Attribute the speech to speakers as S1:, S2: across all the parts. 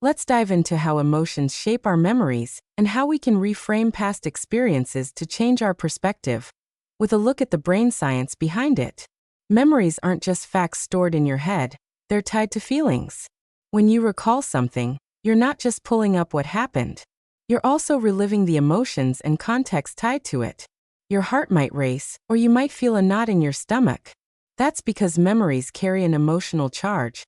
S1: Let's dive into how emotions shape our memories and how we can reframe past experiences to change our perspective. With a look at the brain science behind it. Memories aren't just facts stored in your head, they're tied to feelings. When you recall something, you're not just pulling up what happened. You're also reliving the emotions and context tied to it. Your heart might race, or you might feel a knot in your stomach. That's because memories carry an emotional charge,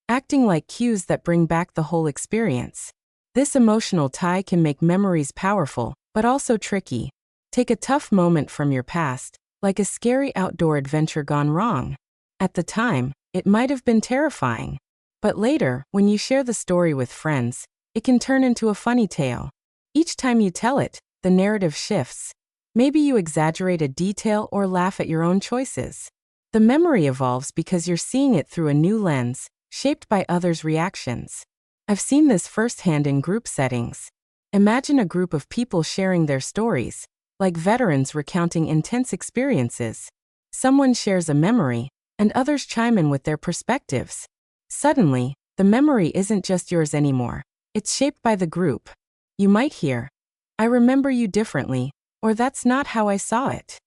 S1: acting like cues that bring back the whole experience. This emotional tie can make memories powerful, but also tricky. Take a tough moment from your past, like a scary outdoor adventure gone wrong. At the time, it might have been terrifying. But later, when you share the story with friends, it can turn into a funny tale. Each time you tell it, the narrative shifts. Maybe you exaggerate a detail or laugh at your own choices. The memory evolves because you're seeing it through a new lens, shaped by others' reactions. I've seen this firsthand in group settings. Imagine a group of people sharing their stories, like veterans recounting intense experiences. Someone shares a memory, and others chime in with their perspectives. Suddenly, the memory isn't just yours anymore. It's shaped by the group. You might hear, "I remember you differently," or "That's not how I saw it."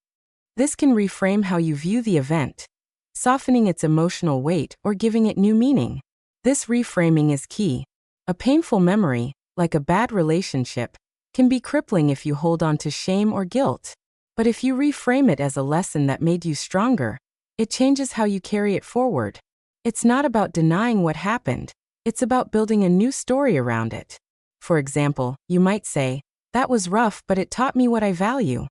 S1: This can reframe how you view the event, softening its emotional weight or giving it new meaning. This reframing is key. A painful memory, like a bad relationship, can be crippling if you hold on to shame or guilt. But if you reframe it as a lesson that made you stronger, it changes how you carry it forward. It's not about denying what happened, it's about building a new story around it. For example, you might say, "That was rough, but it taught me what I value."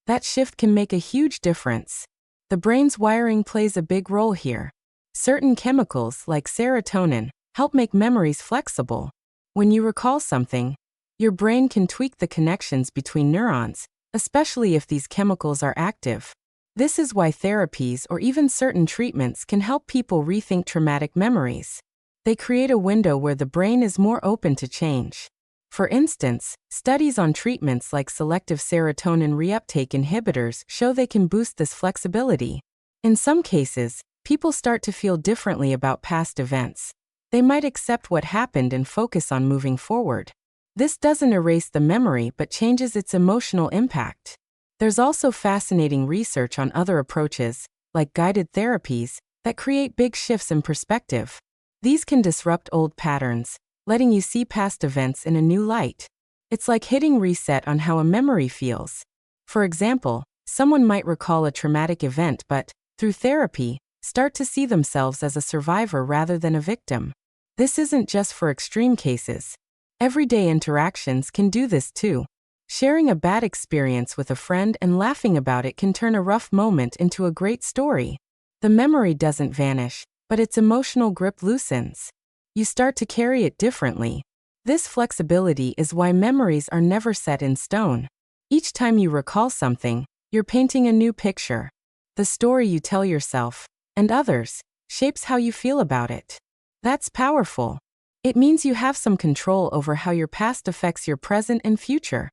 S1: That shift can make a huge difference. The brain's wiring plays a big role here. Certain chemicals, like serotonin, help make memories flexible. When you recall something, your brain can tweak the connections between neurons, especially if these chemicals are active. This is why therapies or even certain treatments can help people rethink traumatic memories. They create a window where the brain is more open to change. For instance, studies on treatments like selective serotonin reuptake inhibitors show they can boost this flexibility. In some cases, people start to feel differently about past events. They might accept what happened and focus on moving forward. This doesn't erase the memory but changes its emotional impact. There's also fascinating research on other approaches, like guided therapies, that create big shifts in perspective. These can disrupt old patterns, letting you see past events in a new light. It's like hitting reset on how a memory feels. For example, someone might recall a traumatic event but, through therapy, start to see themselves as a survivor rather than a victim. This isn't just for extreme cases. Everyday interactions can do this too. Sharing a bad experience with a friend and laughing about it can turn a rough moment into a great story. The memory doesn't vanish, but its emotional grip loosens. You start to carry it differently. This flexibility is why memories are never set in stone. Each time you recall something, you're painting a new picture. The story you tell yourself, and others, shapes how you feel about it. That's powerful. It means you have some control over how your past affects your present and future.